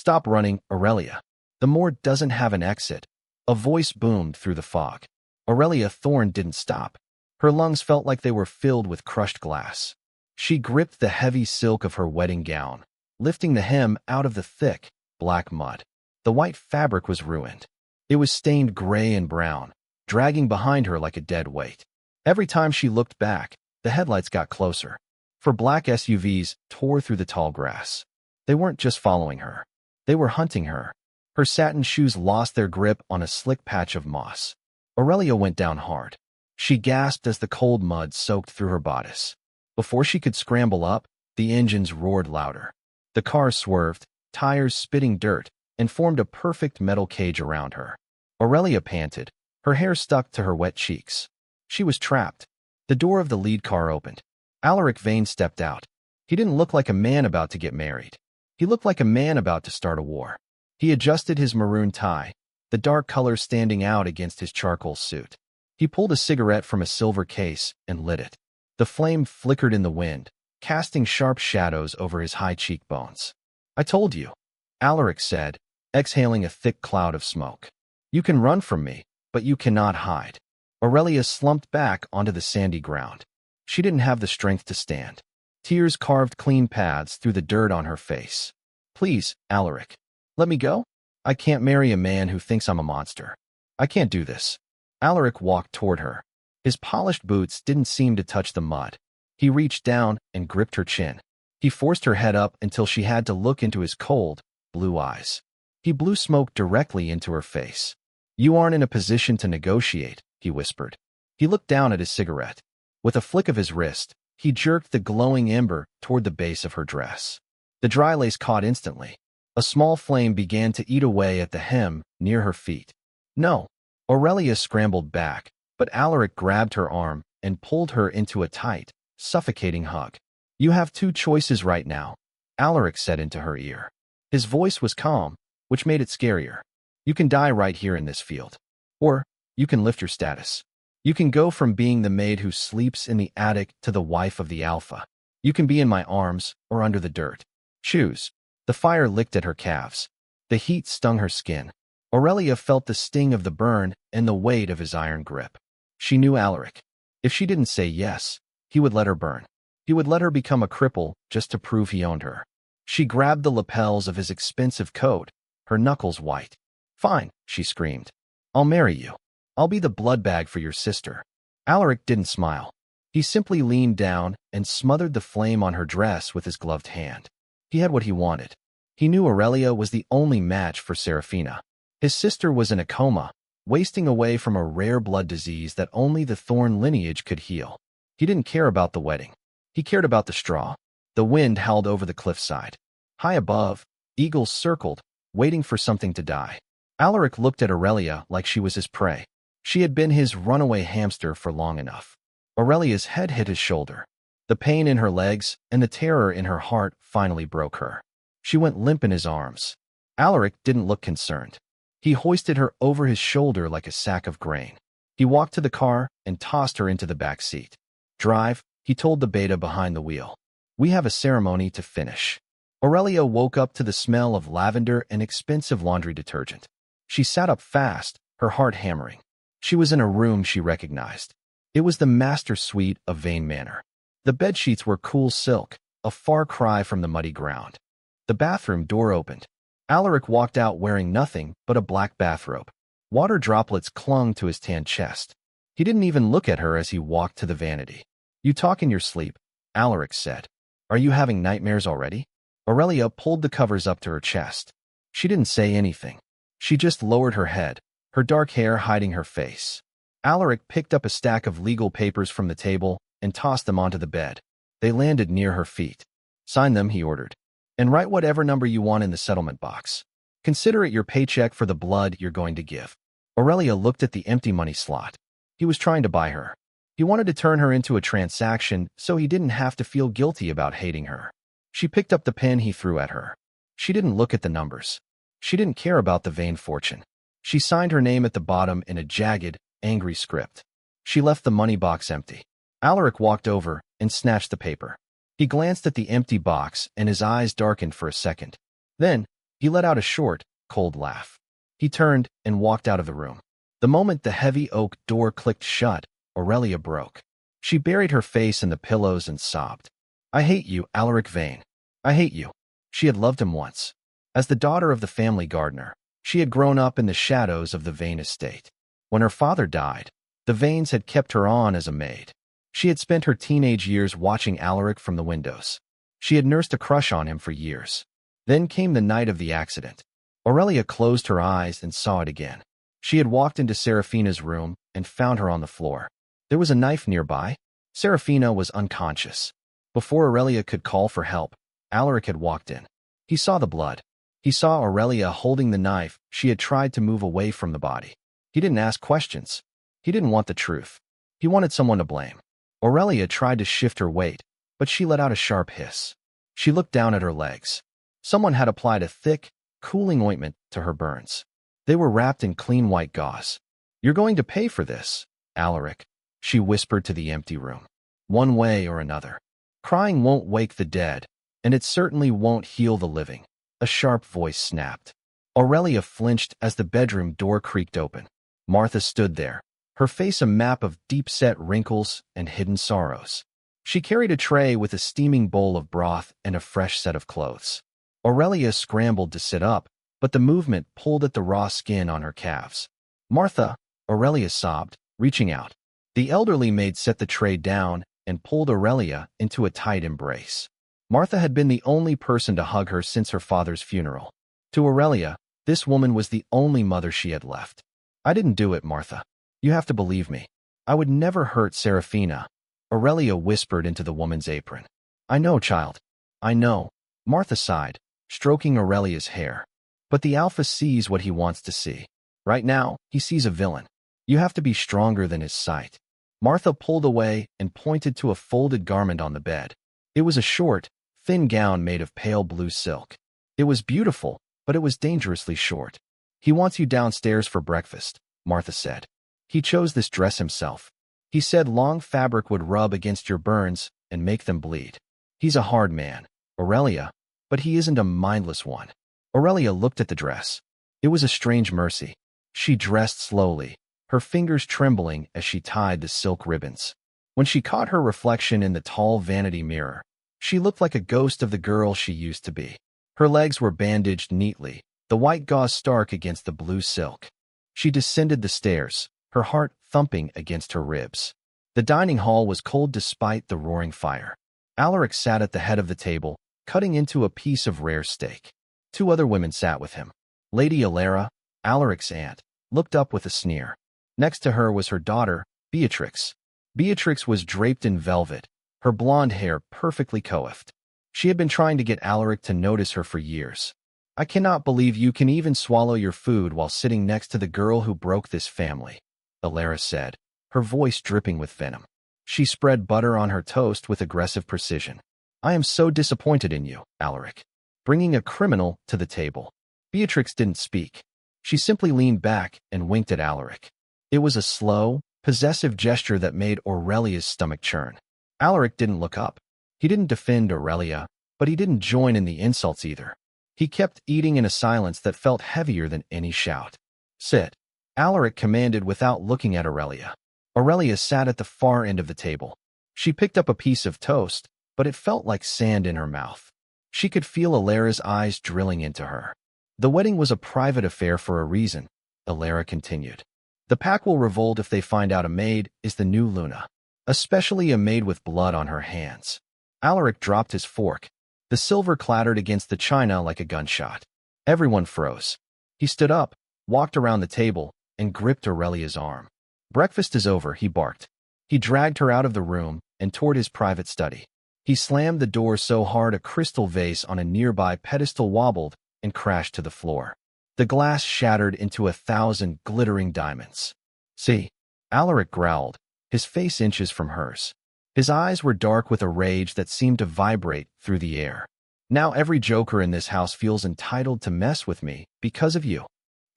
"Stop running, Aurelia. The moor doesn't have an exit." A voice boomed through the fog. Aurelia Thorne didn't stop. Her lungs felt like they were filled with crushed glass. She gripped the heavy silk of her wedding gown, lifting the hem out of the thick, black mud. The white fabric was ruined. It was stained gray and brown, dragging behind her like a dead weight. Every time she looked back, the headlights got closer. Four black SUVs tore through the tall grass. They weren't just following her. They were hunting her. Her satin shoes lost their grip on a slick patch of moss. Aurelia went down hard. She gasped as the cold mud soaked through her bodice. Before she could scramble up, the engines roared louder. The car swerved, tires spitting dirt, and formed a perfect metal cage around her. Aurelia panted, her hair stuck to her wet cheeks. She was trapped. The door of the lead car opened. Alaric Vane stepped out. He didn't look like a man about to get married. He looked like a man about to start a war. He adjusted his maroon tie, the dark color standing out against his charcoal suit. He pulled a cigarette from a silver case and lit it. The flame flickered in the wind, casting sharp shadows over his high cheekbones. "I told you," Alaric said, exhaling a thick cloud of smoke. "You can run from me, but you cannot hide." Aurelia slumped back onto the sandy ground. She didn't have the strength to stand. Tears carved clean paths through the dirt on her face. "Please, Alaric, let me go. I can't marry a man who thinks I'm a monster. I can't do this." Alaric walked toward her. His polished boots didn't seem to touch the mud. He reached down and gripped her chin. He forced her head up until she had to look into his cold, blue eyes. He blew smoke directly into her face. "You aren't in a position to negotiate," he whispered. He looked down at his cigarette. With a flick of his wrist, he jerked the glowing ember toward the base of her dress. The dry lace caught instantly. A small flame began to eat away at the hem near her feet. "No." Aurelia scrambled back, but Alaric grabbed her arm and pulled her into a tight, suffocating hug. "You have two choices right now," Alaric said into her ear. His voice was calm, which made it scarier. "You can die right here in this field. Or you can lift your status. You can go from being the maid who sleeps in the attic to the wife of the Alpha. You can be in my arms or under the dirt. Choose." The fire licked at her calves. The heat stung her skin. Aurelia felt the sting of the burn and the weight of his iron grip. She knew Alaric. If she didn't say yes, he would let her burn. He would let her become a cripple just to prove he owned her. She grabbed the lapels of his expensive coat, her knuckles white. "Fine," she screamed. "I'll marry you. I'll be the blood bag for your sister." Alaric didn't smile. He simply leaned down and smothered the flame on her dress with his gloved hand. He had what he wanted. He knew Aurelia was the only match for Serafina. His sister was in a coma, wasting away from a rare blood disease that only the Thorne lineage could heal. He didn't care about the wedding. He cared about the straw. The wind howled over the cliffside. High above, eagles circled, waiting for something to die. Alaric looked at Aurelia like she was his prey. She had been his runaway hamster for long enough. Aurelia's head hit his shoulder. The pain in her legs and the terror in her heart finally broke her. She went limp in his arms. Alaric didn't look concerned. He hoisted her over his shoulder like a sack of grain. He walked to the car and tossed her into the back seat. "Drive," he told the beta behind the wheel. "We have a ceremony to finish." Aurelia woke up to the smell of lavender and expensive laundry detergent. She sat up fast, her heart hammering. She was in a room she recognized. It was the master suite of Vane Manor. The bedsheets were cool silk, a far cry from the muddy ground. The bathroom door opened. Alaric walked out wearing nothing but a black bathrobe. Water droplets clung to his tan chest. He didn't even look at her as he walked to the vanity. "You talk in your sleep," Alaric said. "Are you having nightmares already?" Aurelia pulled the covers up to her chest. She didn't say anything. She just lowered her head, her dark hair hiding her face. Alaric picked up a stack of legal papers from the table and tossed them onto the bed. They landed near her feet. "Sign them," he ordered. "And write whatever number you want in the settlement box. Consider it your paycheck for the blood you're going to give." Aurelia looked at the empty money slot. He was trying to buy her. He wanted to turn her into a transaction so he didn't have to feel guilty about hating her. She picked up the pen he threw at her. She didn't look at the numbers. She didn't care about the Vane fortune. She signed her name at the bottom in a jagged, angry script. She left the money box empty. Alaric walked over and snatched the paper. He glanced at the empty box and his eyes darkened for a second. Then, He let out a short, cold laugh. He turned and walked out of the room. The moment the heavy oak door clicked shut, Aurelia broke. She buried her face in the pillows and sobbed. I hate you, Alaric Vane. I hate you. She had loved him once. As the daughter of the family gardener, she had grown up in the shadows of the Vane estate. When her father died, the Vanes had kept her on as a maid. She had spent her teenage years watching Alaric from the windows. She had nursed a crush on him for years. Then came the night of the accident. Aurelia closed her eyes and saw it again. She had walked into Serafina's room and found her on the floor. There was a knife nearby. Serafina was unconscious. Before Aurelia could call for help, Alaric had walked in. He saw the blood. He saw Aurelia holding the knife. She had tried to move away from the body. He didn't ask questions. He didn't want the truth. He wanted someone to blame. Aurelia tried to shift her weight, but she let out a sharp hiss. She looked down at her legs. Someone had applied a thick, cooling ointment to her burns. They were wrapped in clean white gauze. You're going to pay for this, Alaric, she whispered to the empty room. One way or another. Crying won't wake the dead, and it certainly won't heal the living, a sharp voice snapped. Aurelia flinched as the bedroom door creaked open. Martha stood there, her face a map of deep-set wrinkles and hidden sorrows. She carried a tray with a steaming bowl of broth and a fresh set of clothes. Aurelia scrambled to sit up, but the movement pulled at the raw skin on her calves. Martha, Aurelia sobbed, reaching out. The elderly maid set the tray down and pulled Aurelia into a tight embrace. Martha had been the only person to hug her since her father's funeral. To Aurelia, this woman was the only mother she had left. I didn't do it, Martha. You have to believe me. I would never hurt Serafina, Aurelia whispered into the woman's apron. I know, child. I know. Martha sighed, stroking Aurelia's hair. But the Alpha sees what he wants to see. Right now, he sees a villain. You have to be stronger than his sight. Martha pulled away and pointed to a folded garment on the bed. It was a short, thin gown made of pale blue silk. It was beautiful, but it was dangerously short. He wants you downstairs for breakfast, Martha said. He chose this dress himself. He said long fabric would rub against your burns and make them bleed. He's a hard man, Aurelia, but he isn't a mindless one. Aurelia looked at the dress. It was a strange mercy. She dressed slowly, her fingers trembling as she tied the silk ribbons. When she caught her reflection in the tall vanity mirror, she looked like a ghost of the girl she used to be. Her legs were bandaged neatly, the white gauze stark against the blue silk. She descended the stairs, her heart thumping against her ribs. The dining hall was cold despite the roaring fire. Alaric sat at the head of the table, cutting into a piece of rare steak. Two other women sat with him. Lady Alara, Alaric's aunt, looked up with a sneer. Next to her was her daughter, Beatrix. Beatrix was draped in velvet, her blonde hair perfectly coiffed. She had been trying to get Alaric to notice her for years. I cannot believe you can even swallow your food while sitting next to the girl who broke this family, Alara said, her voice dripping with venom. She spread butter on her toast with aggressive precision. I am so disappointed in you, Alaric. Bringing a criminal to the table. Beatrix didn't speak. She simply leaned back and winked at Alaric. It was a slow, possessive gesture that made Aurelia's stomach churn. Alaric didn't look up. He didn't defend Aurelia, but he didn't join in the insults either. He kept eating in a silence that felt heavier than any shout. Sit, Alaric commanded without looking at Aurelia. Aurelia sat at the far end of the table. She picked up a piece of toast, but it felt like sand in her mouth. She could feel Alara's eyes drilling into her. The wedding was a private affair for a reason, Alara continued. The pack will revolt if they find out a maid is the new Luna, especially a maid with blood on her hands. Alaric dropped his fork. The silver clattered against the china like a gunshot. Everyone froze. He stood up, walked around the table, and gripped Aurelia's arm. Breakfast is over, he barked. He dragged her out of the room and toward his private study. He slammed the door so hard a crystal vase on a nearby pedestal wobbled and crashed to the floor. The glass shattered into 1,000 glittering diamonds. See, Alaric growled, his face inches from hers. His eyes were dark with a rage that seemed to vibrate through the air. Now every joker in this house feels entitled to mess with me because of you.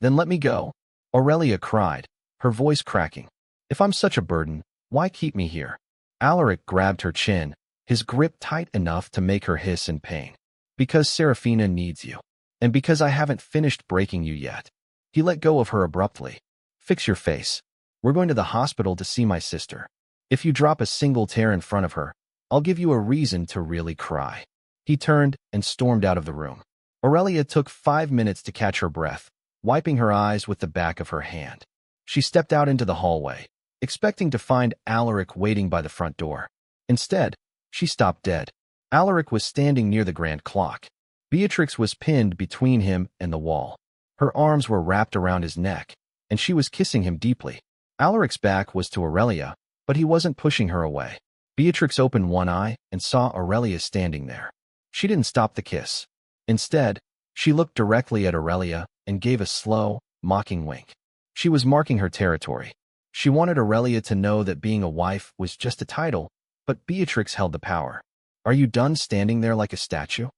Then let me go, Aurelia cried, her voice cracking. If I'm such a burden, why keep me here? Alaric grabbed her chin, his grip tight enough to make her hiss in pain. Because Serafina needs you. And because I haven't finished breaking you yet. He let go of her abruptly. Fix your face. We're going to the hospital to see my sister. If you drop a single tear in front of her, I'll give you a reason to really cry. He turned and stormed out of the room. Aurelia took 5 minutes to catch her breath, wiping her eyes with the back of her hand. She stepped out into the hallway, expecting to find Alaric waiting by the front door. Instead, she stopped dead. Alaric was standing near the grand clock. Beatrix was pinned between him and the wall. Her arms were wrapped around his neck, and she was kissing him deeply. Alaric's back was to Aurelia, but he wasn't pushing her away. Beatrix opened one eye and saw Aurelia standing there. She didn't stop the kiss. Instead, she looked directly at Aurelia and gave a slow, mocking wink. She was marking her territory. She wanted Aurelia to know that being a wife was just a title, but Beatrix held the power. Are you done standing there like a statue?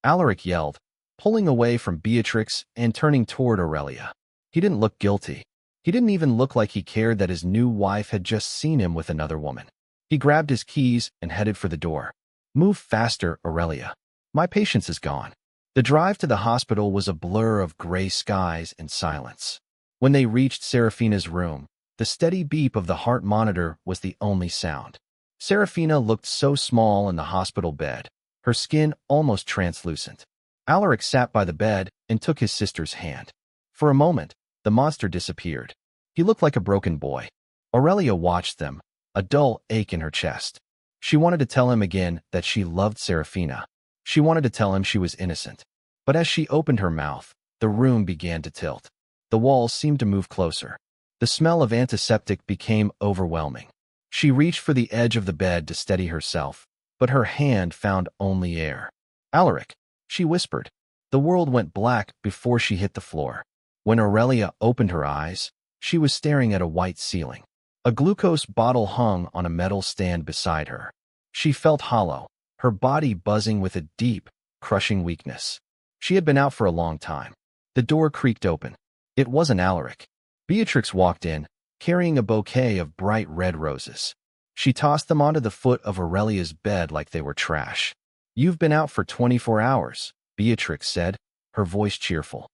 Alaric yelled, pulling away from Beatrix and turning toward Aurelia. He didn't look guilty. He didn't even look like he cared that his new wife had just seen him with another woman. He grabbed his keys and headed for the door. Move faster, Aurelia. My patience is gone. The drive to the hospital was a blur of gray skies and silence. When they reached Serafina's room, the steady beep of the heart monitor was the only sound. Serafina looked so small in the hospital bed, her skin almost translucent. Alaric sat by the bed and took his sister's hand. For a moment, the monster disappeared. He looked like a broken boy. Aurelia watched them, a dull ache in her chest. She wanted to tell him again that she loved Serafina. She wanted to tell him she was innocent. But as she opened her mouth, the room began to tilt. The walls seemed to move closer. The smell of antiseptic became overwhelming. She reached for the edge of the bed to steady herself, but her hand found only air. Alaric, she whispered. The world went black before she hit the floor. When Aurelia opened her eyes, she was staring at a white ceiling. A glucose bottle hung on a metal stand beside her. She felt hollow, her body buzzing with a deep, crushing weakness. She had been out for a long time. The door creaked open. It wasn't Alaric. Beatrix walked in, carrying a bouquet of bright red roses. She tossed them onto the foot of Aurelia's bed like they were trash. You've been out for 24 hours, Beatrix said, her voice cheerful.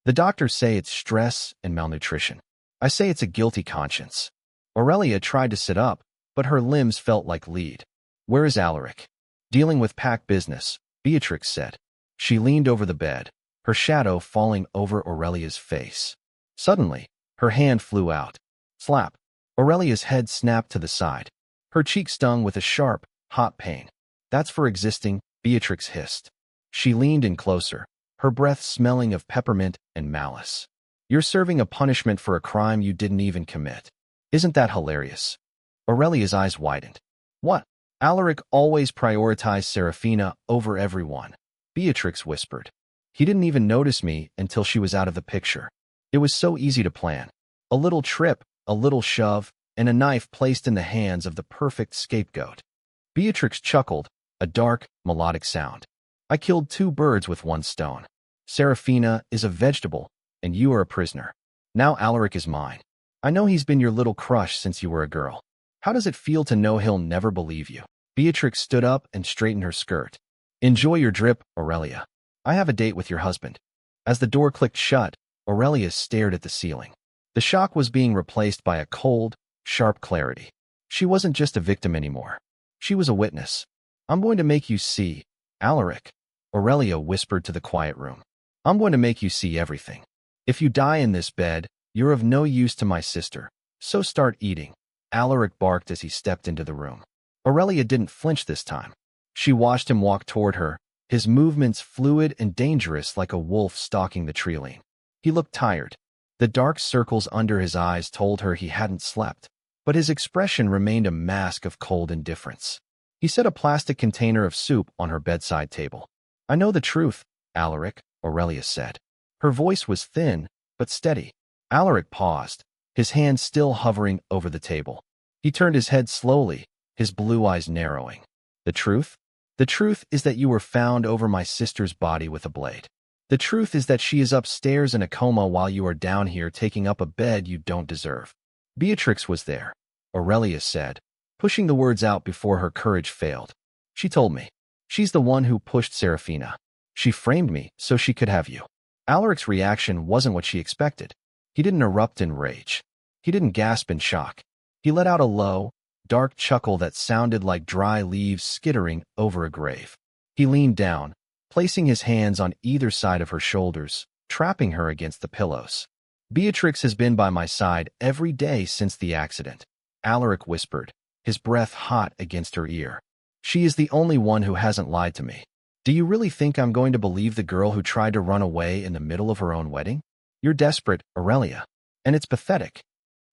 The doctors say it's stress and malnutrition. I say it's a guilty conscience. Aurelia tried to sit up, but her limbs felt like lead. Where is Alaric? Dealing with pack business, Beatrix said. She leaned over the bed, her shadow falling over Aurelia's face. Suddenly, her hand flew out. Slap. Aurelia's head snapped to the side. Her cheek stung with a sharp, hot pain. That's for existing, Beatrix hissed. She leaned in closer, her breath smelling of peppermint and malice. You're serving a punishment for a crime you didn't even commit. Isn't that hilarious? Aurelia's eyes widened. What? Alaric always prioritized Serafina over everyone, Beatrix whispered. He didn't even notice me until she was out of the picture. It was so easy to plan. A little trip, a little shove, and a knife placed in the hands of the perfect scapegoat. Beatrix chuckled, a dark, melodic sound. I killed 2 birds with 1 stone. Serafina is a vegetable, and you are a prisoner. Now Alaric is mine. I know he's been your little crush since you were a girl. How does it feel to know he'll never believe you? Beatrix stood up and straightened her skirt. Enjoy your drip, Aurelia. I have a date with your husband. As the door clicked shut, Aurelia stared at the ceiling. The shock was being replaced by a cold, sharp clarity. She wasn't just a victim anymore. She was a witness. I'm going to make you see, Alaric, Aurelia whispered to the quiet room. I'm going to make you see everything. If you die in this bed, you're of no use to my sister, so start eating. Alaric barked as he stepped into the room. Aurelia didn't flinch this time. She watched him walk toward her, his movements fluid and dangerous like a wolf stalking the tree. He looked tired. The dark circles under his eyes told her he hadn't slept, but his expression remained a mask of cold indifference. He set a plastic container of soup on her bedside table. I know the truth, Alaric, Aurelia said. Her voice was thin, but steady. Alaric paused, his hand still hovering over the table. He turned his head slowly, his blue eyes narrowing. The truth? The truth is that you were found over my sister's body with a blade. The truth is that she is upstairs in a coma while you are down here taking up a bed you don't deserve. Beatrix was there, Aurelia said, pushing the words out before her courage failed. She told me. She's the one who pushed Serafina. She framed me so she could have you. Alaric's reaction wasn't what she expected. He didn't erupt in rage. He didn't gasp in shock. He let out a low, dark chuckle that sounded like dry leaves skittering over a grave. He leaned down, placing his hands on either side of her shoulders, trapping her against the pillows. Beatrix has been by my side every day since the accident, Alaric whispered, his breath hot against her ear. She is the only one who hasn't lied to me. Do you really think I'm going to believe the girl who tried to run away in the middle of her own wedding? You're desperate, Aurelia. And it's pathetic.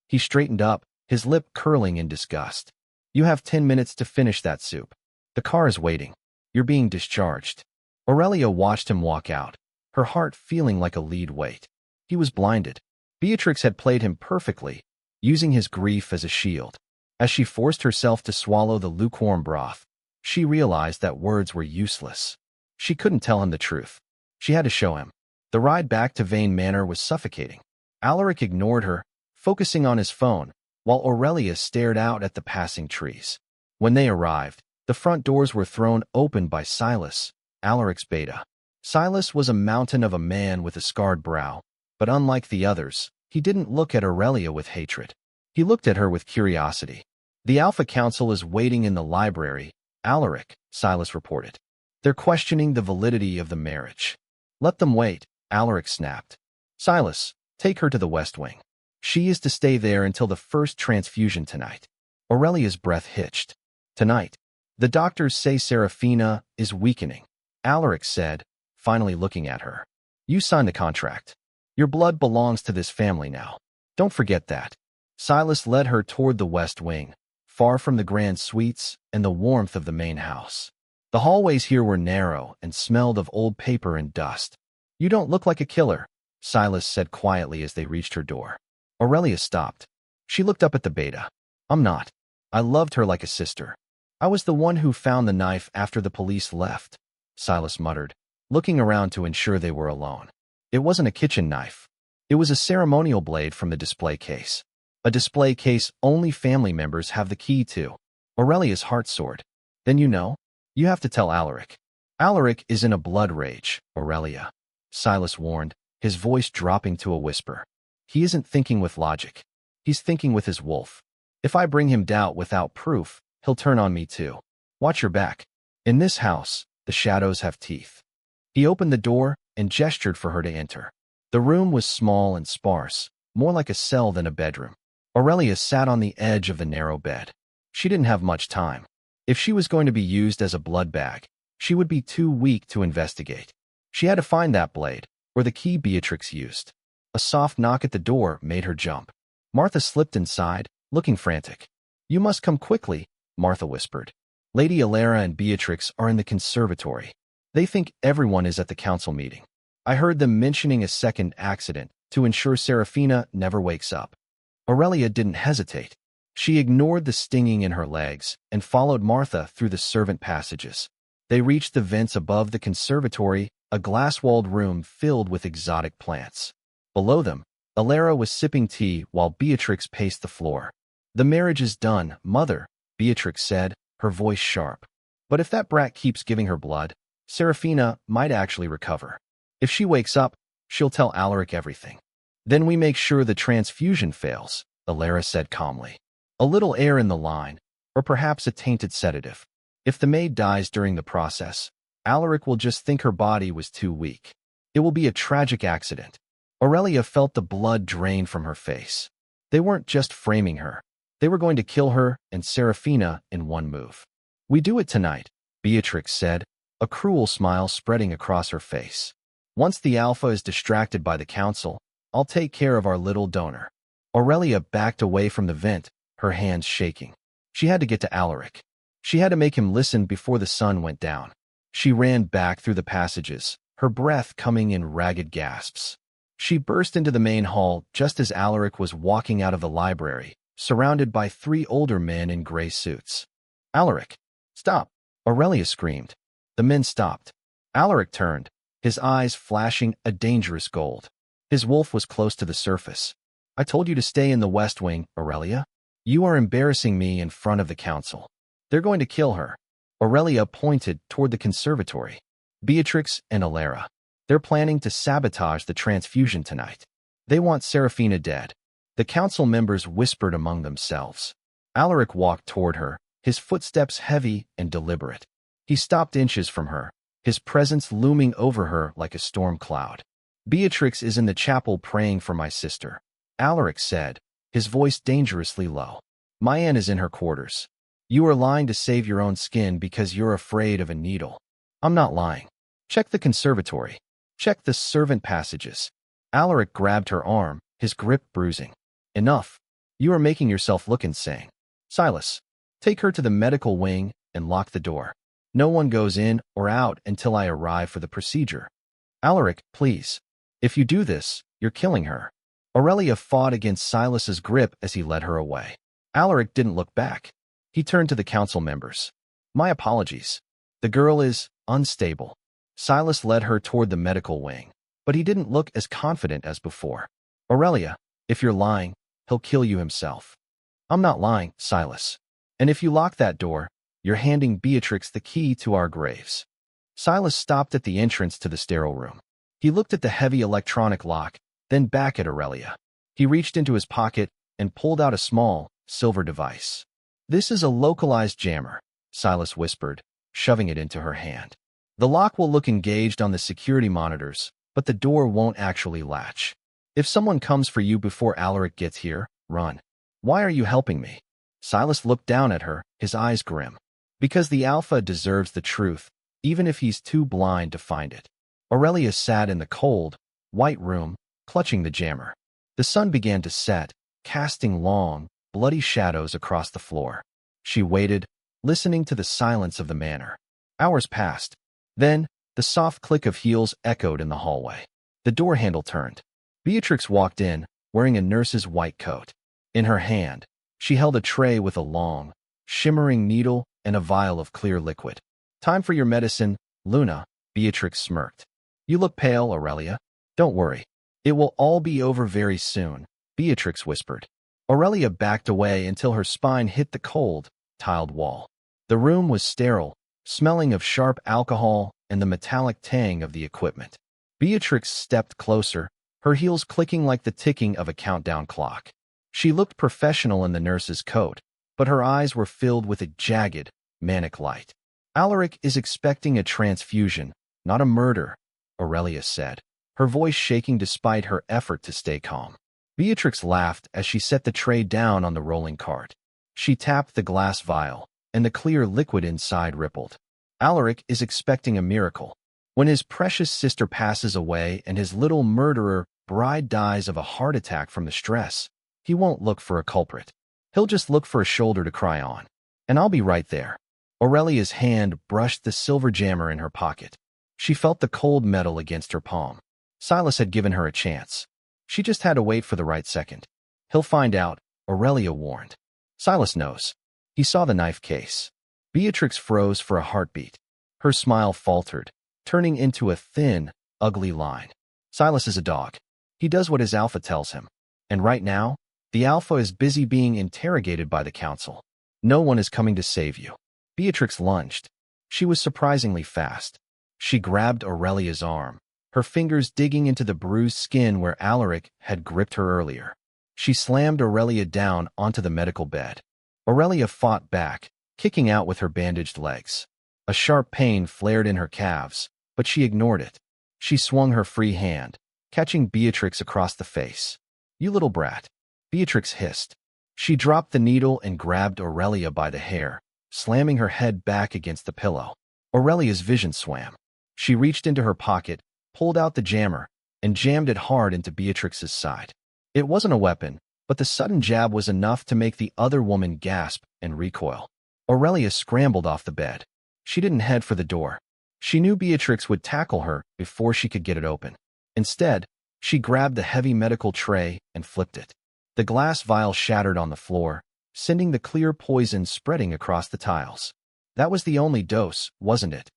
He straightened up, his lip curling in disgust. You have 10 minutes to finish that soup. The car is waiting. You're being discharged. Aurelia watched him walk out, her heart feeling like a lead weight. He was blinded. Beatrix had played him perfectly, using his grief as a shield. As she forced herself to swallow the lukewarm broth, she realized that words were useless. She couldn't tell him the truth. She had to show him. The ride back to Vane Manor was suffocating. Alaric ignored her, focusing on his phone, while Aurelia stared out at the passing trees. When they arrived, the front doors were thrown open by Silas, Alaric's beta. Silas was a mountain of a man with a scarred brow, but unlike the others, he didn't look at Aurelia with hatred. He looked at her with curiosity. The Alpha Council is waiting in the library, Alaric, Silas reported. They're questioning the validity of the marriage. Let them wait, Alaric snapped. Silas, take her to the West Wing. She is to stay there until the first transfusion tonight. Aurelia's breath hitched. Tonight. The doctors say Serafina is weakening, Alaric said, finally looking at her. You signed the contract. Your blood belongs to this family now. Don't forget that. Silas led her toward the West Wing, far from the grand suites and the warmth of the main house. The hallways here were narrow and smelled of old paper and dust. You don't look like a killer, Silas said quietly as they reached her door. Aurelia stopped. She looked up at the beta. I'm not. I loved her like a sister. I was the one who found the knife after the police left, Silas muttered, looking around to ensure they were alone. It wasn't a kitchen knife. It was a ceremonial blade from the display case. A display case only family members have the key to. Aurelia's heart soared. Then you know? You have to tell Alaric. Alaric is in a blood rage, Aurelia, Silas warned, his voice dropping to a whisper. He isn't thinking with logic. He's thinking with his wolf. If I bring him doubt without proof, he'll turn on me too. Watch your back. In this house, the shadows have teeth. He opened the door and gestured for her to enter. The room was small and sparse, more like a cell than a bedroom. Aurelia sat on the edge of the narrow bed. She didn't have much time. If she was going to be used as a blood bag, she would be too weak to investigate. She had to find that blade, or the key Beatrix used. A soft knock at the door made her jump. Martha slipped inside, looking frantic. You must come quickly, Martha whispered. Lady Alara and Beatrix are in the conservatory. They think everyone is at the council meeting. I heard them mentioning a second accident to ensure Serafina never wakes up. Aurelia didn't hesitate. She ignored the stinging in her legs and followed Martha through the servant passages. They reached the vents above the conservatory, a glass-walled room filled with exotic plants. Below them, Alara was sipping tea while Beatrix paced the floor. The marriage is done, Mother, Beatrix said, her voice sharp. But if that brat keeps giving her blood, Serafina might actually recover. If she wakes up, she'll tell Alaric everything. Then we make sure the transfusion fails, Alara said calmly. A little air in the line, or perhaps a tainted sedative. If the maid dies during the process, Alaric will just think her body was too weak. It will be a tragic accident. Aurelia felt the blood drain from her face. They weren't just framing her. They were going to kill her and Serafina in one move. We do it tonight, Beatrix said, a cruel smile spreading across her face. Once the Alpha is distracted by the council, I'll take care of our little donor. Aurelia backed away from the vent, her hands shaking. She had to get to Alaric. She had to make him listen before the sun went down. She ran back through the passages, her breath coming in ragged gasps. She burst into the main hall just as Alaric was walking out of the library, surrounded by 3 older men in gray suits. Alaric, stop! Aurelia screamed. The men stopped. Alaric turned, his eyes flashing a dangerous gold. His wolf was close to the surface. I told you to stay in the West Wing, Aurelia. You are embarrassing me in front of the council. They're going to kill her. Aurelia pointed toward the conservatory. Beatrix and Alara. They're planning to sabotage the transfusion tonight. They want Serafina dead. The council members whispered among themselves. Alaric walked toward her, his footsteps heavy and deliberate. He stopped inches from her, his presence looming over her like a storm cloud. Beatrix is in the chapel praying for my sister, Alaric said, his voice dangerously low. Mayan is in her quarters. You are lying to save your own skin because you're afraid of a needle. I'm not lying. Check the conservatory. Check the servant passages. Alaric grabbed her arm, his grip bruising. Enough. You are making yourself look insane. Silas, take her to the medical wing and lock the door. No one goes in or out until I arrive for the procedure. Alaric, please. If you do this, you're killing her. Aurelia fought against Silas's grip as he led her away. Alaric didn't look back. He turned to the council members. My apologies. The girl is unstable. Silas led her toward the medical wing, but he didn't look as confident as before. Aurelia, if you're lying, he'll kill you himself. I'm not lying, Silas. And if you lock that door, you're handing Beatrix the key to our graves. Silas stopped at the entrance to the sterile room. He looked at the heavy electronic lock, then back at Aurelia. He reached into his pocket and pulled out a small, silver device. This is a localized jammer, Silas whispered, shoving it into her hand. The lock will look engaged on the security monitors, but the door won't actually latch. If someone comes for you before Alaric gets here, run. Why are you helping me? Silas looked down at her, his eyes grim. Because the Alpha deserves the truth, even if he's too blind to find it. Aurelia sat in the cold, white room, clutching the jammer. The sun began to set, casting long, bloody shadows across the floor. She waited, listening to the silence of the manor. Hours passed. Then, the soft click of heels echoed in the hallway. The door handle turned. Beatrix walked in, wearing a nurse's white coat. In her hand, she held a tray with a long, shimmering needle and a vial of clear liquid. Time for your medicine, Luna, Beatrix smirked. You look pale, Aurelia. Don't worry. It will all be over very soon, Beatrix whispered. Aurelia backed away until her spine hit the cold, tiled wall. The room was sterile, smelling of sharp alcohol and the metallic tang of the equipment. Beatrix stepped closer, her heels clicking like the ticking of a countdown clock. She looked professional in the nurse's coat, but her eyes were filled with a jagged, manic light. Alaric is expecting a transfusion, not a murder, Aurelia said, her voice shaking despite her effort to stay calm. Beatrix laughed as she set the tray down on the rolling cart. She tapped the glass vial, and the clear liquid inside rippled. Alaric is expecting a miracle. When his precious sister passes away and his little murderer bride dies of a heart attack from the stress, he won't look for a culprit. He'll just look for a shoulder to cry on. And I'll be right there. Aurelia's hand brushed the silver jammer in her pocket. She felt the cold metal against her palm. Silas had given her a chance. She just had to wait for the right second. He'll find out, Aurelia warned. Silas knows. He saw the knife case. Beatrix froze for a heartbeat. Her smile faltered, turning into a thin, ugly line. Silas is a dog. He does what his Alpha tells him. And right now, the Alpha is busy being interrogated by the council. No one is coming to save you. Beatrix lunged. She was surprisingly fast. She grabbed Aurelia's arm, her fingers digging into the bruised skin where Alaric had gripped her earlier. She slammed Aurelia down onto the medical bed. Aurelia fought back, kicking out with her bandaged legs. A sharp pain flared in her calves, but she ignored it. She swung her free hand, catching Beatrix across the face. You little brat. Beatrix hissed. She dropped the needle and grabbed Aurelia by the hair, slamming her head back against the pillow. Aurelia's vision swam. She reached into her pocket, pulled out the jammer, and jammed it hard into Beatrix's side. It wasn't a weapon, but the sudden jab was enough to make the other woman gasp and recoil. Aurelia scrambled off the bed. She didn't head for the door. She knew Beatrix would tackle her before she could get it open. Instead, she grabbed the heavy medical tray and flipped it. The glass vial shattered on the floor, sending the clear poison spreading across the tiles. That was the only dose, wasn't it?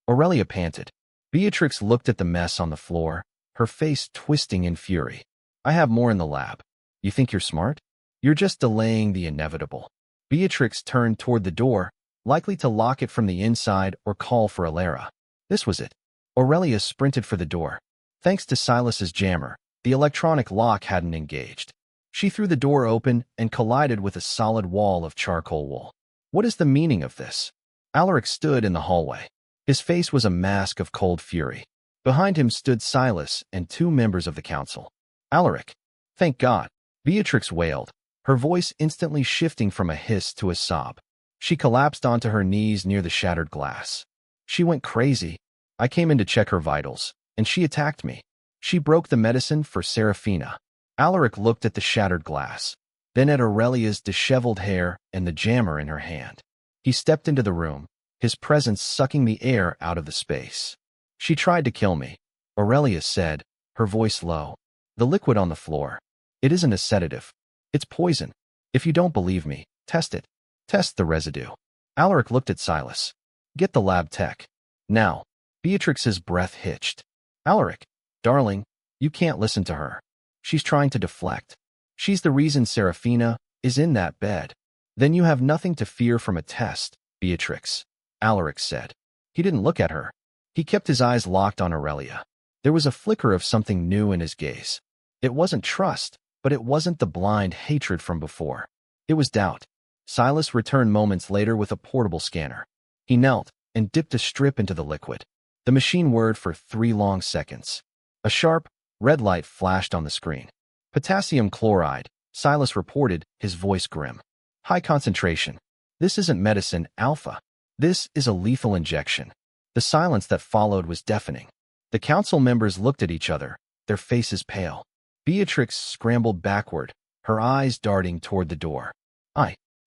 Aurelia panted. Beatrix looked at the mess on the floor, her face twisting in fury. I have more in the lab. You think you're smart? You're just delaying the inevitable. Beatrix turned toward the door, likely to lock it from the inside or call for Alara. This was it. Aurelia sprinted for the door. Thanks to Silas's jammer, the electronic lock hadn't engaged. She threw the door open and collided with a solid wall of charcoal wool. What is the meaning of this? Alaric stood in the hallway. His face was a mask of cold fury. Behind him stood Silas and 2 members of the council. Alaric. Thank God. Beatrix wailed, her voice instantly shifting from a hiss to a sob. She collapsed onto her knees near the shattered glass. She went crazy. I came in to check her vitals, and she attacked me. She broke the medicine for Serafina. Alaric looked at the shattered glass, then at Aurelia's disheveled hair and the jammer in her hand. He stepped into the room, his presence sucking the air out of the space. She tried to kill me, Aurelia said, her voice low. The liquid on the floor. It isn't a sedative. It's poison. If you don't believe me, test it. Test the residue. Alaric looked at Silas. Get the lab tech. Now. Beatrix's breath hitched. Alaric, darling, you can't listen to her. She's trying to deflect. She's the reason Serafina is in that bed. Then you have nothing to fear from a test, Beatrix, Alaric said. He didn't look at her. He kept his eyes locked on Aurelia. There was a flicker of something new in his gaze. It wasn't trust, but it wasn't the blind hatred from before. It was doubt. Silas returned moments later with a portable scanner. He knelt and dipped a strip into the liquid. The machine whirred for 3 long seconds. A sharp, red light flashed on the screen. Potassium chloride, Silas reported, his voice grim. High concentration. This isn't medicine, Alpha. This is a lethal injection. The silence that followed was deafening. The council members looked at each other, their faces pale. Beatrix scrambled backward, her eyes darting toward the door.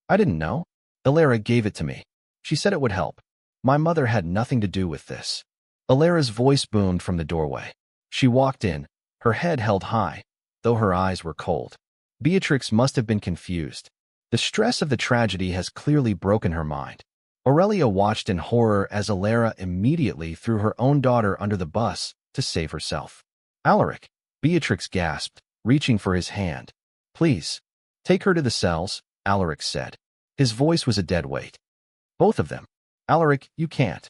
I didn't know. Alara gave it to me. She said it would help. My mother had nothing to do with this. Alara's voice boomed from the doorway. She walked in, her head held high, though her eyes were cold. Beatrix must have been confused. The stress of the tragedy has clearly broken her mind. Aurelia watched in horror as Alara immediately threw her own daughter under the bus to save herself. Alaric, Beatrix gasped, reaching for his hand. Please, take her to the cells, Alaric said. His voice was a dead weight. Both of them. Alaric, you can't.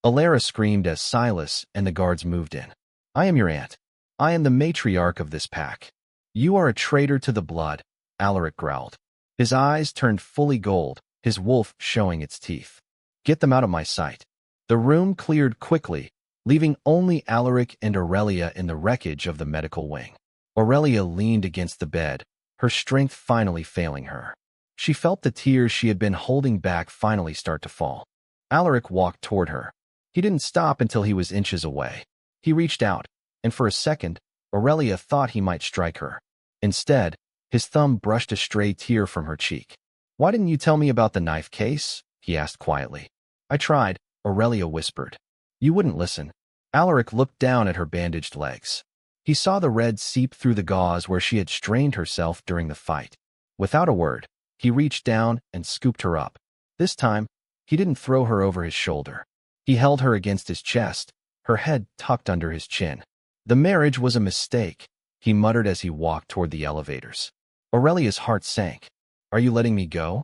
Alara screamed as Silas and the guards moved in. I am your aunt. I am the matriarch of this pack. You are a traitor to the blood, Alaric growled. His eyes turned fully gold, his wolf showing its teeth. Get them out of my sight. The room cleared quickly, leaving only Alaric and Aurelia in the wreckage of the medical wing. Aurelia leaned against the bed, her strength finally failing her. She felt the tears she had been holding back finally start to fall. Alaric walked toward her. He didn't stop until he was inches away. He reached out, and for a second, Aurelia thought he might strike her. Instead, his thumb brushed a stray tear from her cheek. Why didn't you tell me about the knife case? He asked quietly. I tried, Aurelia whispered. You wouldn't listen. Alaric looked down at her bandaged legs. He saw the red seep through the gauze where she had strained herself during the fight. Without a word, he reached down and scooped her up. This time, he didn't throw her over his shoulder. He held her against his chest, her head tucked under his chin. The marriage was a mistake, he muttered as he walked toward the elevators. Aurelia's heart sank. Are you letting me go?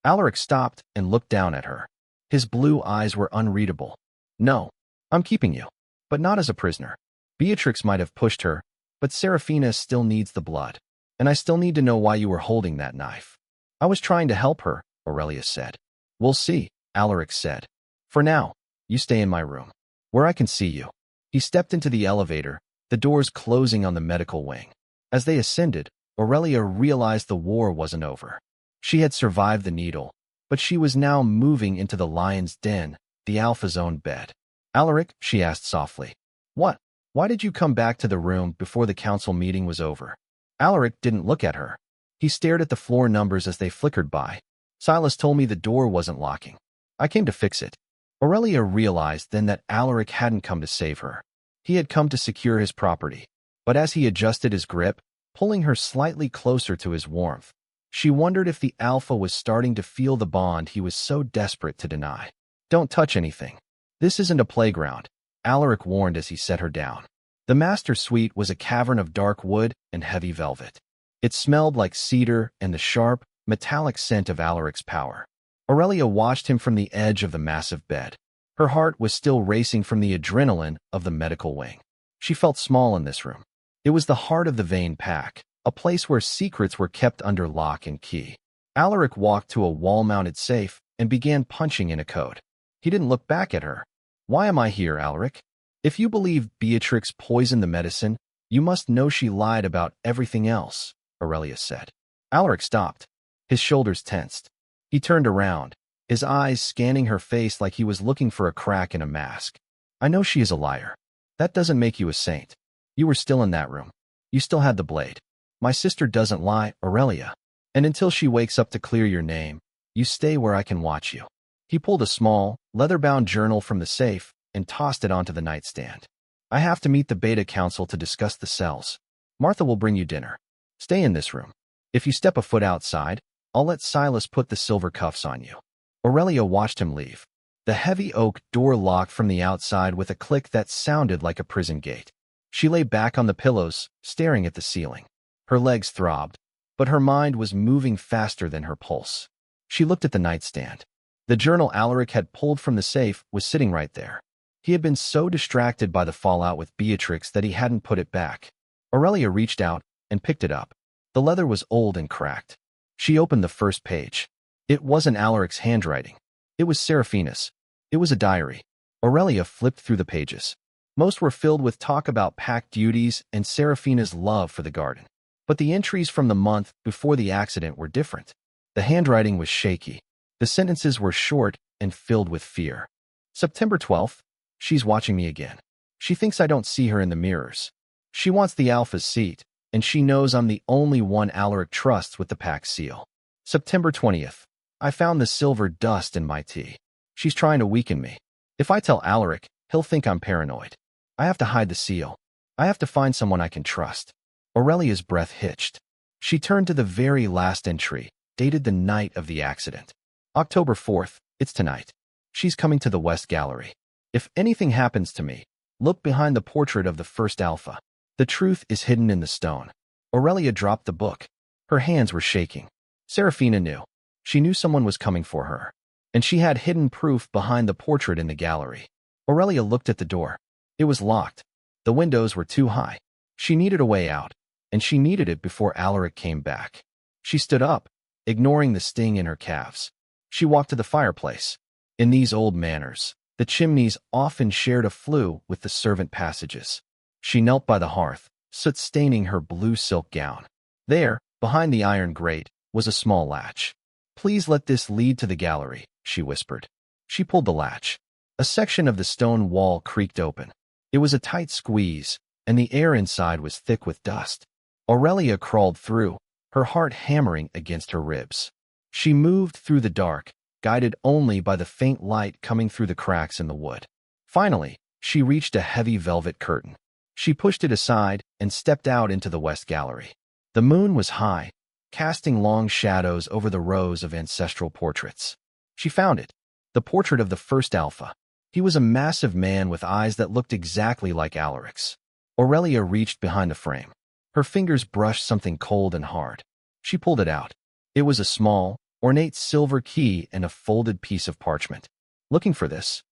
Alaric stopped and looked down at her. His blue eyes were unreadable. No, I'm keeping you, but not as a prisoner. Beatrix might have pushed her, but Serafina still needs the blood, and I still need to know why you were holding that knife. I was trying to help her, Aurelia said. We'll see, Alaric said. For now, you stay in my room, where I can see you. He stepped into the elevator, the doors closing on the medical wing. As they ascended, Aurelia realized the war wasn't over. She had survived the needle, but she was now moving into the lion's den, the Alpha's own bed. Alaric, she asked softly. What? Why did you come back to the room before the council meeting was over? Alaric didn't look at her. He stared at the floor numbers as they flickered by. Silas told me the door wasn't locking. I came to fix it. Aurelia realized then that Alaric hadn't come to save her. He had come to secure his property. But as he adjusted his grip, pulling her slightly closer to his warmth, she wondered if the Alpha was starting to feel the bond he was so desperate to deny. Don't touch anything. This isn't a playground, Alaric warned as he set her down. The master suite was a cavern of dark wood and heavy velvet. It smelled like cedar and the sharp, metallic scent of Alaric's power. Aurelia watched him from the edge of the massive bed. Her heart was still racing from the adrenaline of the medical wing. She felt small in this room. It was the heart of the Vane pack, a place where secrets were kept under lock and key. Alaric walked to a wall-mounted safe and began punching in a code. He didn't look back at her. "Why am I here, Alaric? If you believe Beatrix poisoned the medicine, you must know she lied about everything else," Aurelia said. Alaric stopped. His shoulders tensed. He turned around, his eyes scanning her face like he was looking for a crack in a mask. "I know she is a liar. That doesn't make you a saint. You were still in that room. You still had the blade. My sister doesn't lie, Aurelia. And until she wakes up to clear your name, you stay where I can watch you." He pulled a small, leather-bound journal from the safe and tossed it onto the nightstand. "I have to meet the Beta Council to discuss the cells. Martha will bring you dinner. Stay in this room. If you step a foot outside, I'll let Silas put the silver cuffs on you." Aurelia watched him leave. The heavy oak door locked from the outside with a click that sounded like a prison gate. She lay back on the pillows, staring at the ceiling. Her legs throbbed, but her mind was moving faster than her pulse. She looked at the nightstand. The journal Alaric had pulled from the safe was sitting right there. He had been so distracted by the fallout with Beatrix that he hadn't put it back. Aurelia reached out and picked it up. The leather was old and cracked. She opened the first page. It wasn't Alaric's handwriting. It was Seraphina's. It was a diary. Aurelia flipped through the pages. Most were filled with talk about pack duties and Seraphina's love for the garden. But the entries from the month before the accident were different. The handwriting was shaky. The sentences were short and filled with fear. September 12th. She's watching me again. She thinks I don't see her in the mirrors. She wants the Alpha's seat, and she knows I'm the only one Alaric trusts with the pack seal. September 20th. I found the silver dust in my tea. She's trying to weaken me. If I tell Alaric, he'll think I'm paranoid. I have to hide the seal. I have to find someone I can trust. Aurelia's breath hitched. She turned to the very last entry, dated the night of the accident. October 4th. It's tonight. She's coming to the West Gallery. If anything happens to me, look behind the portrait of the first Alpha. The truth is hidden in the stone. Aurelia dropped the book. Her hands were shaking. Seraphina knew. She knew someone was coming for her. And she had hidden proof behind the portrait in the gallery. Aurelia looked at the door. It was locked. The windows were too high. She needed a way out, and she needed it before Alaric came back. She stood up, ignoring the sting in her calves. She walked to the fireplace. In these old manors, the chimneys often shared a flue with the servant passages. She knelt by the hearth, soot staining her blue silk gown. There, behind the iron grate, was a small latch. "Please let this lead to the gallery," she whispered. She pulled the latch. A section of the stone wall creaked open. It was a tight squeeze, and the air inside was thick with dust. Aurelia crawled through, her heart hammering against her ribs. She moved through the dark, guided only by the faint light coming through the cracks in the wood. Finally, she reached a heavy velvet curtain. She pushed it aside and stepped out into the West Gallery. The moon was high, casting long shadows over the rows of ancestral portraits. She found it, the portrait of the first Alpha. He was a massive man with eyes that looked exactly like Alaric's. Aurelia reached behind the frame. Her fingers brushed something cold and hard. She pulled it out. It was a small, ornate silver key and a folded piece of parchment. Looking for this,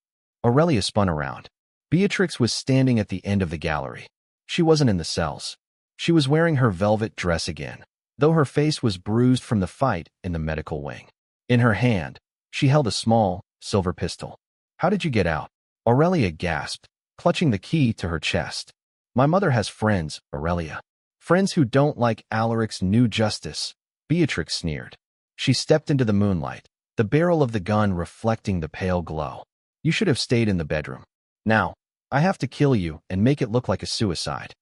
Aurelia spun around. Beatrix was standing at the end of the gallery. She wasn't in the cells. She was wearing her velvet dress again, though her face was bruised from the fight in the medical wing. In her hand, she held a small, silver pistol. "How did you get out?" Aurelia gasped, clutching the key to her chest. "My mother has friends, Aurelia. Friends who don't like Alaric's new justice," Beatrix sneered. She stepped into the moonlight, the barrel of the gun reflecting the pale glow. "You should have stayed in the bedroom. Now, I have to kill you and make it look like a suicide."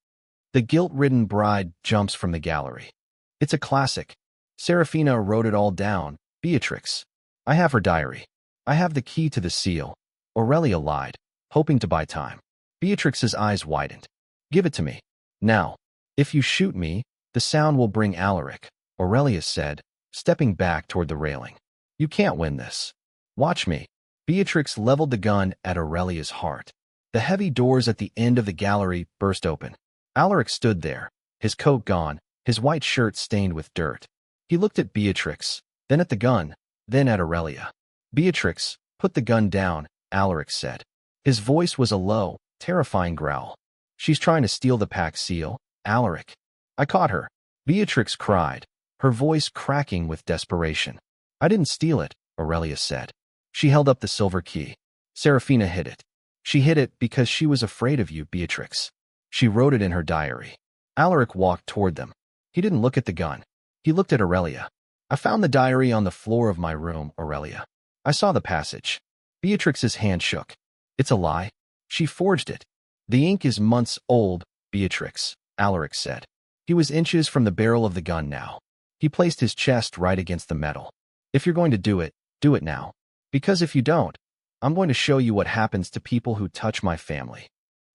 The guilt-ridden bride jumps from the gallery. "It's a classic. Seraphina wrote it all down, Beatrix. I have her diary. I have the key to the seal." Aurelia lied, hoping to buy time. Beatrix's eyes widened. "Give it to me. Now. If you shoot me, the sound will bring Alaric," Aurelia said, stepping back toward the railing. "You can't win this. Watch me." Beatrix leveled the gun at Aurelia's heart. The heavy doors at the end of the gallery burst open. Alaric stood there, his coat gone, his white shirt stained with dirt. He looked at Beatrix, then at the gun, then at Aurelia. "Beatrix, put the gun down," Alaric said. His voice was a low, terrifying growl. She's trying to steal the pack seal, Alaric. I caught her. Beatrix cried, her voice cracking with desperation. I didn't steal it, Aurelia said. She held up the silver key. Serafina hid it. She hid it because she was afraid of you, Beatrix. She wrote it in her diary. Alaric walked toward them. He didn't look at the gun. He looked at Aurelia. I found the diary on the floor of my room, Aurelia. I saw the passage. Beatrix's hand shook. It's a lie. She forged it. The ink is months old, Beatrix, Alaric said. He was inches from the barrel of the gun now. He placed his chest right against the metal. If you're going to do it now. Because if you don't, I'm going to show you what happens to people who touch my family.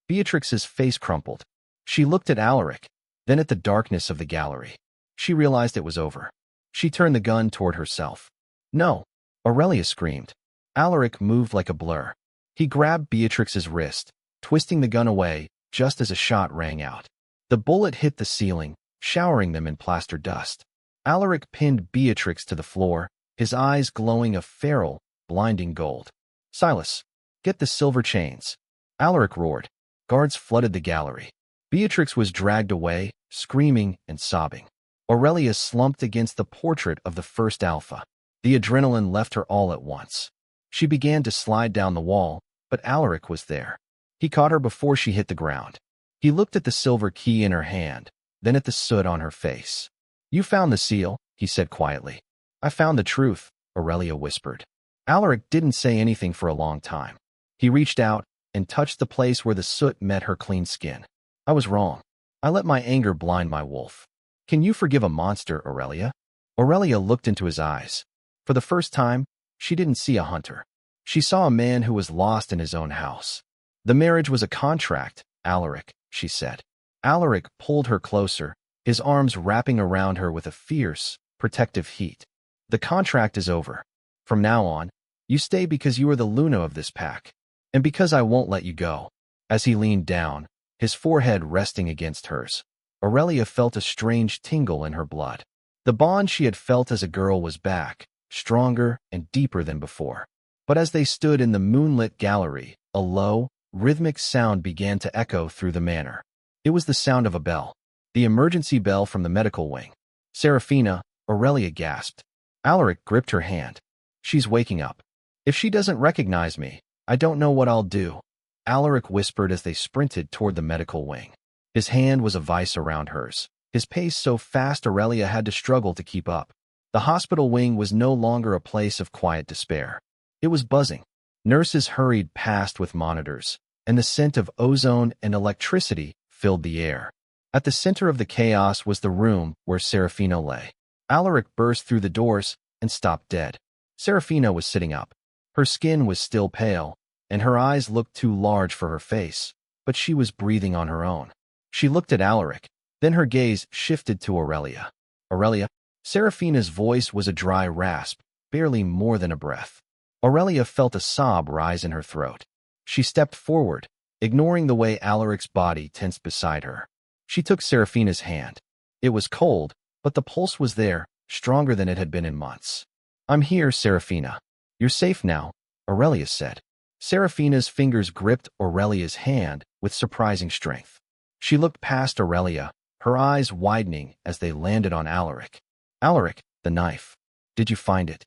Beatrix's face crumpled. She looked at Alaric, then at the darkness of the gallery. She realized it was over. She turned the gun toward herself. No, Aurelia screamed. Alaric moved like a blur. He grabbed Beatrix's wrist, twisting the gun away just as a shot rang out. The bullet hit the ceiling, showering them in plaster dust. Alaric pinned Beatrix to the floor, his eyes glowing a feral, blinding gold. Silas, get the silver chains. Alaric roared. Guards flooded the gallery. Beatrix was dragged away, screaming and sobbing. Aurelia slumped against the portrait of the first Alpha. The adrenaline left her all at once. She began to slide down the wall, but Alaric was there. He caught her before she hit the ground. He looked at the silver key in her hand, then at the soot on her face. You found the seal, he said quietly. I found the truth, Aurelia whispered. Alaric didn't say anything for a long time. He reached out and touched the place where the soot met her clean skin. I was wrong. I let my anger blind my wolf. Can you forgive a monster, Aurelia? Aurelia looked into his eyes. For the first time, she didn't see a hunter. She saw a man who was lost in his own house. The marriage was a contract, Alaric, she said. Alaric pulled her closer, his arms wrapping around her with a fierce, protective heat. The contract is over. From now on, you stay because you are the Luna of this pack, and because I won't let you go. As he leaned down, his forehead resting against hers, Aurelia felt a strange tingle in her blood. The bond she had felt as a girl was back, stronger and deeper than before. But as they stood in the moonlit gallery, a low, rhythmic sound began to echo through the manor. It was the sound of a bell, the emergency bell from the medical wing. Serafina, Aurelia gasped. Alaric gripped her hand. She's waking up. If she doesn't recognize me, I don't know what I'll do, Alaric whispered as they sprinted toward the medical wing. His hand was a vice around hers, his pace so fast Aurelia had to struggle to keep up. The hospital wing was no longer a place of quiet despair. It was buzzing. Nurses hurried past with monitors, and the scent of ozone and electricity filled the air. At the center of the chaos was the room where Serafina lay. Alaric burst through the doors and stopped dead. Serafina was sitting up. Her skin was still pale, and her eyes looked too large for her face, but she was breathing on her own. She looked at Alaric, then her gaze shifted to Aurelia. Aurelia? Serafina's voice was a dry rasp, barely more than a breath. Aurelia felt a sob rise in her throat. She stepped forward, ignoring the way Alaric's body tensed beside her. She took Serafina's hand. It was cold, but the pulse was there, stronger than it had been in months. I'm here, Serafina. You're safe now, Aurelia said. Serafina's fingers gripped Aurelia's hand with surprising strength. She looked past Aurelia, her eyes widening as they landed on Alaric. Alaric, the knife. Did you find it?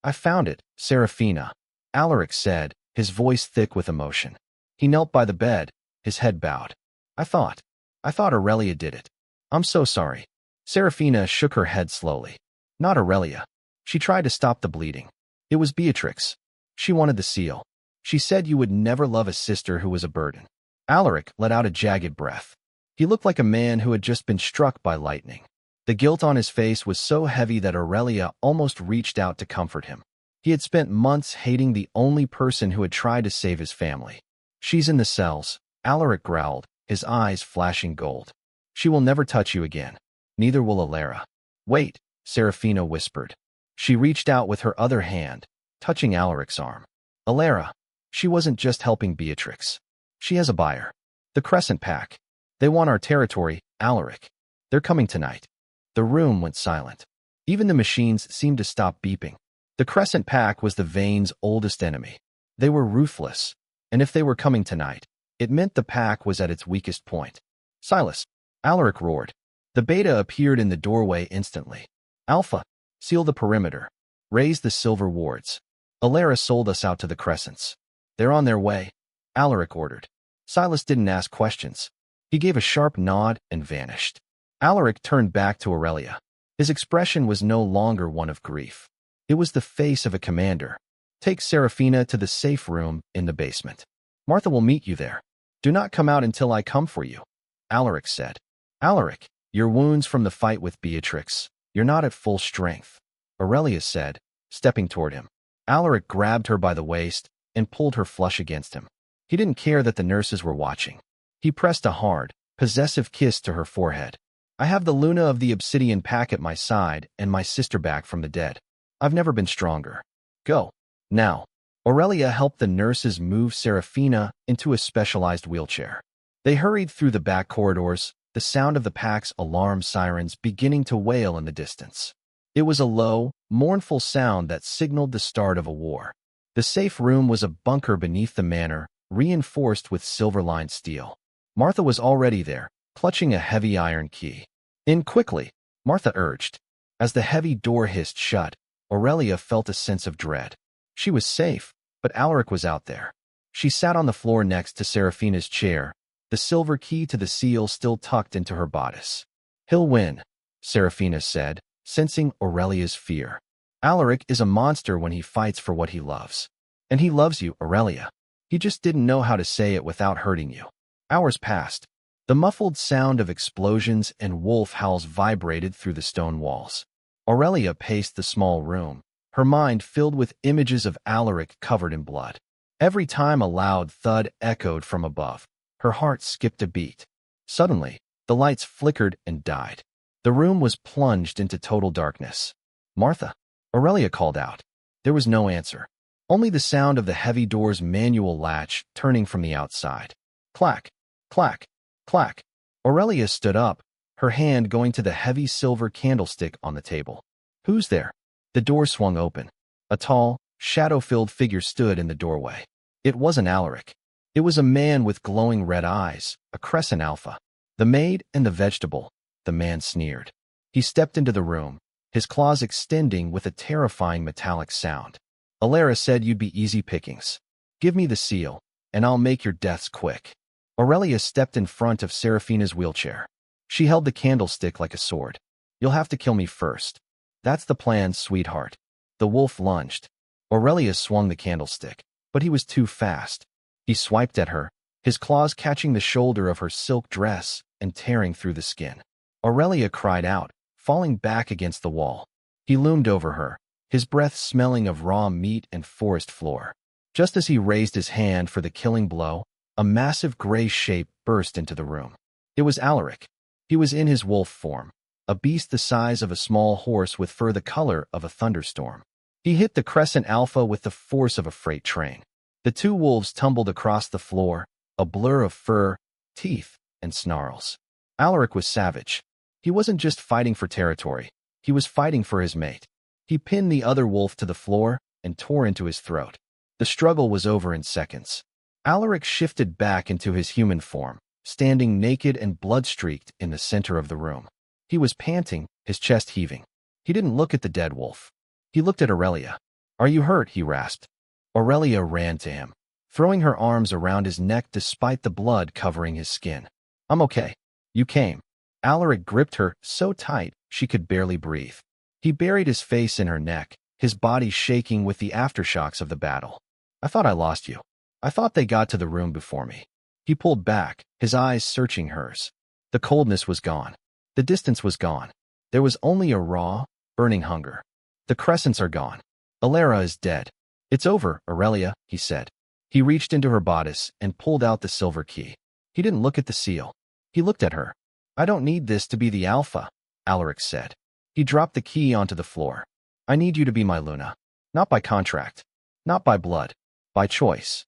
I found it, Serafina, Alaric said, his voice thick with emotion. He knelt by the bed, his head bowed. I thought Aurelia did it. I'm so sorry. Serafina shook her head slowly. Not Aurelia. She tried to stop the bleeding. It was Beatrix. She wanted the seal. She said you would never love a sister who was a burden. Alaric let out a jagged breath. He looked like a man who had just been struck by lightning. The guilt on his face was so heavy that Aurelia almost reached out to comfort him. He had spent months hating the only person who had tried to save his family. She's in the cells, Alaric growled, his eyes flashing gold. She will never touch you again. Neither will Alara. Wait, Serafina whispered. She reached out with her other hand, touching Alaric's arm. Alara. She wasn't just helping Beatrix. She has a buyer. The Crescent Pack. They want our territory, Alaric. They're coming tonight. The room went silent. Even the machines seemed to stop beeping. The Crescent Pack was the Vane's oldest enemy. They were ruthless, and if they were coming tonight, it meant the pack was at its weakest point. Silas, Alaric roared. The beta appeared in the doorway instantly. Alpha, seal the perimeter. Raise the silver wards. Alara sold us out to the crescents. They're on their way, Alaric ordered. Silas didn't ask questions. He gave a sharp nod and vanished. Alaric turned back to Aurelia. His expression was no longer one of grief. It was the face of a commander. Take Seraphina to the safe room in the basement. Martha will meet you there. Do not come out until I come for you, Alaric said. Alaric, your wounds from the fight with Beatrix. You're not at full strength, Aurelia said, stepping toward him. Alaric grabbed her by the waist and pulled her flush against him. He didn't care that the nurses were watching. He pressed a hard, possessive kiss to her forehead. I have the Luna of the Obsidian pack at my side and my sister back from the dead. I've never been stronger. Go. Now. Aurelia helped the nurses move Seraphina into a specialized wheelchair. They hurried through the back corridors, the sound of the pack's alarm sirens beginning to wail in the distance. It was a low, mournful sound that signaled the start of a war. The safe room was a bunker beneath the manor, reinforced with silver-lined steel. Martha was already there, clutching a heavy iron key. In quickly, Martha urged. As the heavy door hissed shut, Aurelia felt a sense of dread. She was safe, but Alaric was out there. She sat on the floor next to Seraphina's chair, the silver key to the seal still tucked into her bodice. He'll win, Seraphina said, sensing Aurelia's fear. Alaric is a monster when he fights for what he loves. And he loves you, Aurelia. He just didn't know how to say it without hurting you. Hours passed. The muffled sound of explosions and wolf howls vibrated through the stone walls. Aurelia paced the small room, her mind filled with images of Alaric covered in blood. Every time a loud thud echoed from above, her heart skipped a beat. Suddenly, the lights flickered and died. The room was plunged into total darkness. Martha, Aurelia called out. There was no answer. Only the sound of the heavy door's manual latch turning from the outside. Clack, clack, clack. Aurelia stood up, her hand going to the heavy silver candlestick on the table. Who's there? The door swung open. A tall, shadow-filled figure stood in the doorway. It wasn't Alaric. It was a man with glowing red eyes, a crescent alpha. The maid and the vegetable, the man sneered. He stepped into the room, his claws extending with a terrifying metallic sound. Alara said you'd be easy pickings. Give me the seal, and I'll make your deaths quick. Aurelia stepped in front of Seraphina's wheelchair. She held the candlestick like a sword. You'll have to kill me first. That's the plan, sweetheart. The wolf lunged. Aurelia swung the candlestick, but he was too fast. He swiped at her, his claws catching the shoulder of her silk dress and tearing through the skin. Aurelia cried out, falling back against the wall. He loomed over her, his breath smelling of raw meat and forest floor. Just as he raised his hand for the killing blow, a massive gray shape burst into the room. It was Alaric. He was in his wolf form, a beast the size of a small horse with fur the color of a thunderstorm. He hit the crescent alpha with the force of a freight train. The two wolves tumbled across the floor, a blur of fur, teeth, and snarls. Alaric was savage. He wasn't just fighting for territory. He was fighting for his mate. He pinned the other wolf to the floor and tore into his throat. The struggle was over in seconds. Alaric shifted back into his human form, standing naked and blood-streaked in the center of the room. He was panting, his chest heaving. He didn't look at the dead wolf. He looked at Aurelia. Are you hurt? He rasped. Aurelia ran to him, throwing her arms around his neck despite the blood covering his skin. I'm okay. You came. Alaric gripped her so tight she could barely breathe. He buried his face in her neck, his body shaking with the aftershocks of the battle. I thought I lost you. I thought they got to the room before me. He pulled back, his eyes searching hers. The coldness was gone. The distance was gone. There was only a raw, burning hunger. The crescents are gone. Alara is dead. It's over, Aurelia, he said. He reached into her bodice and pulled out the silver key. He didn't look at the seal. He looked at her. I don't need this to be the Alpha, Alaric said. He dropped the key onto the floor. I need you to be my Luna. Not by contract. Not by blood. By choice.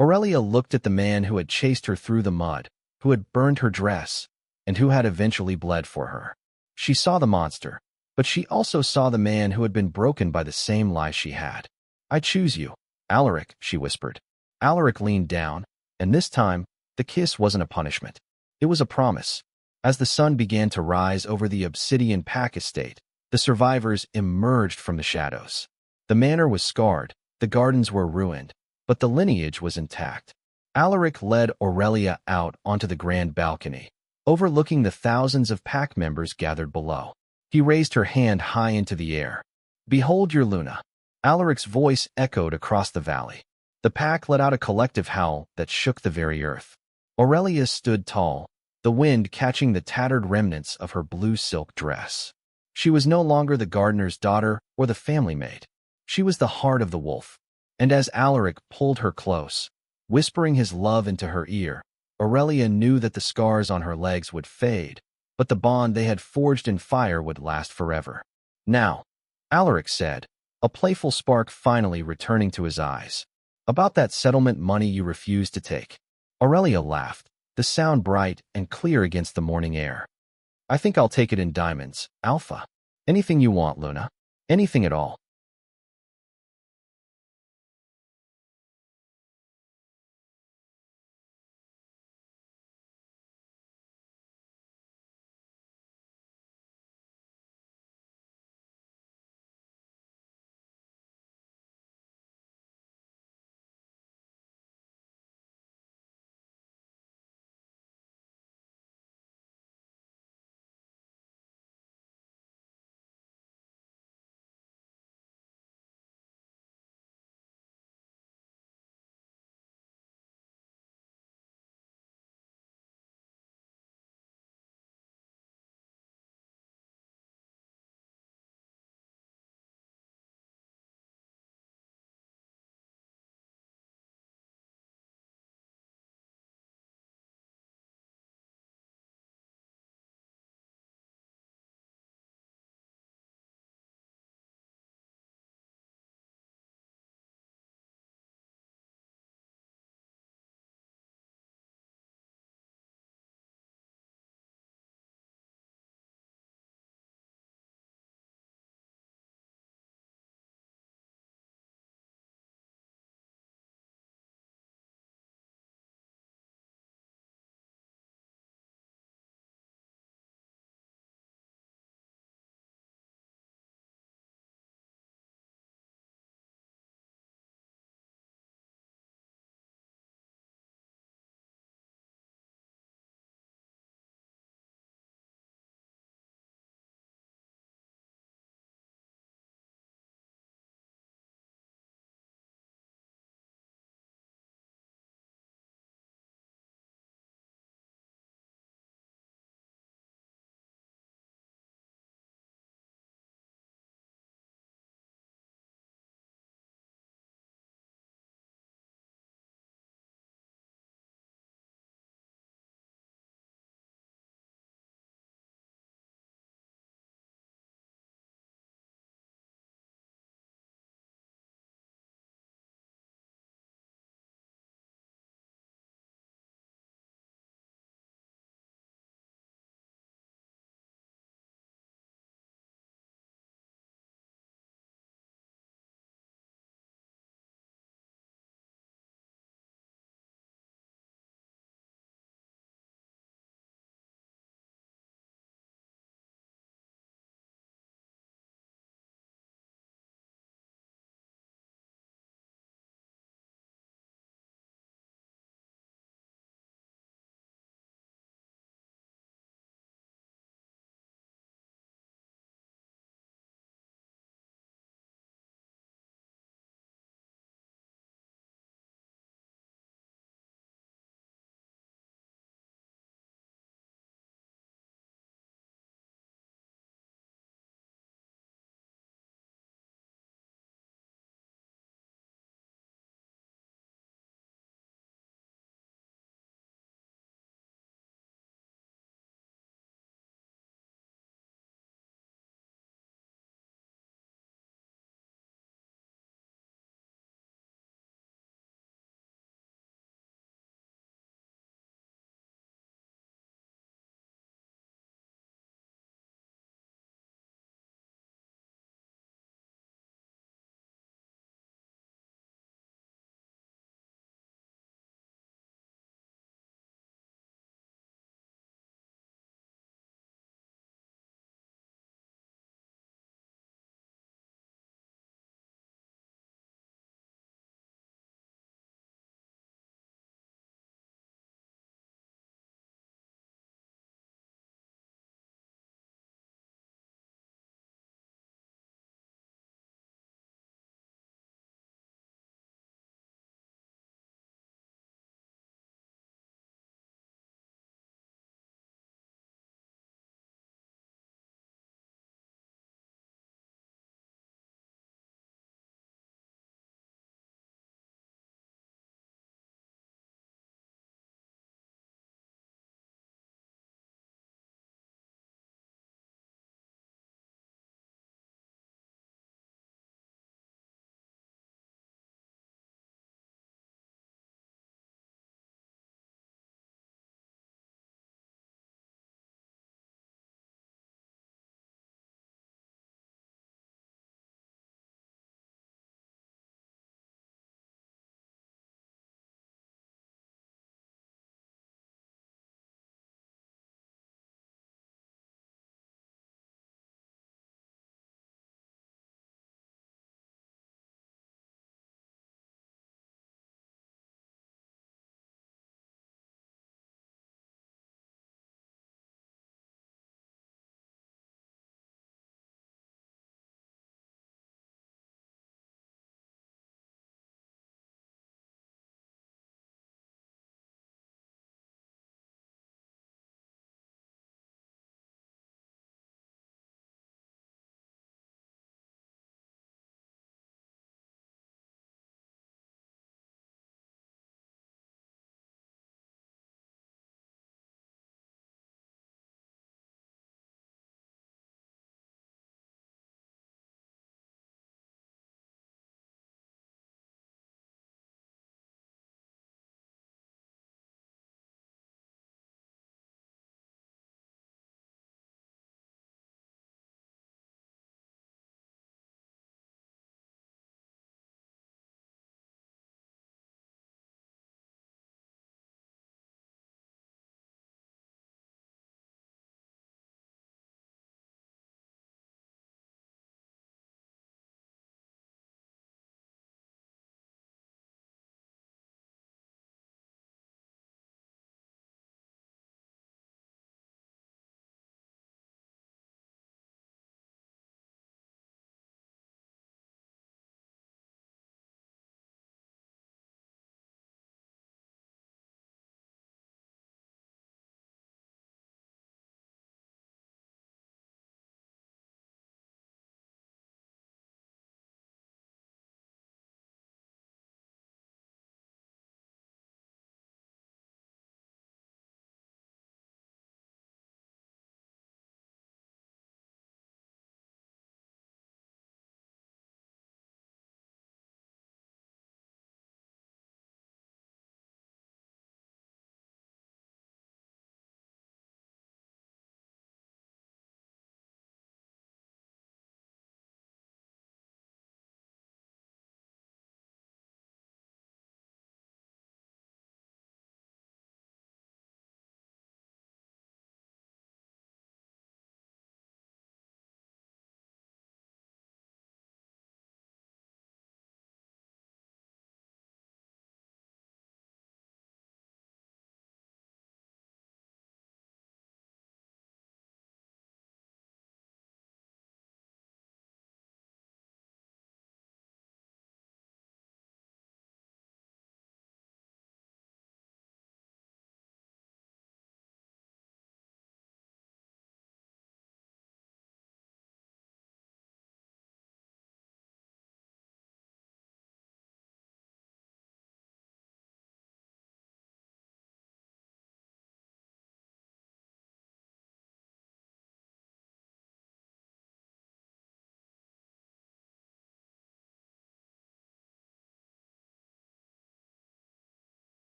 Aurelia looked at the man who had chased her through the mud, who had burned her dress, and who had eventually bled for her. She saw the monster, but she also saw the man who had been broken by the same lie she had. I choose you. Alaric, she whispered. Alaric leaned down, and this time, the kiss wasn't a punishment. It was a promise. As the sun began to rise over the obsidian pack estate, the survivors emerged from the shadows. The manor was scarred, the gardens were ruined, but the lineage was intact. Alaric led Aurelia out onto the grand balcony, overlooking the thousands of pack members gathered below. He raised her hand high into the air. "Behold your Luna." Alaric's voice echoed across the valley. The pack let out a collective howl that shook the very earth. Aurelia stood tall, the wind catching the tattered remnants of her blue silk dress. She was no longer the gardener's daughter or the family maid. She was the heart of the wolf. And as Alaric pulled her close, whispering his love into her ear, Aurelia knew that the scars on her legs would fade, but the bond they had forged in fire would last forever. "Now," Alaric said, a playful spark finally returning to his eyes. "About that settlement money you refused to take." Aurelia laughed, the sound bright and clear against the morning air. "I think I'll take it in diamonds, Alpha. Anything you want, Luna. Anything at all."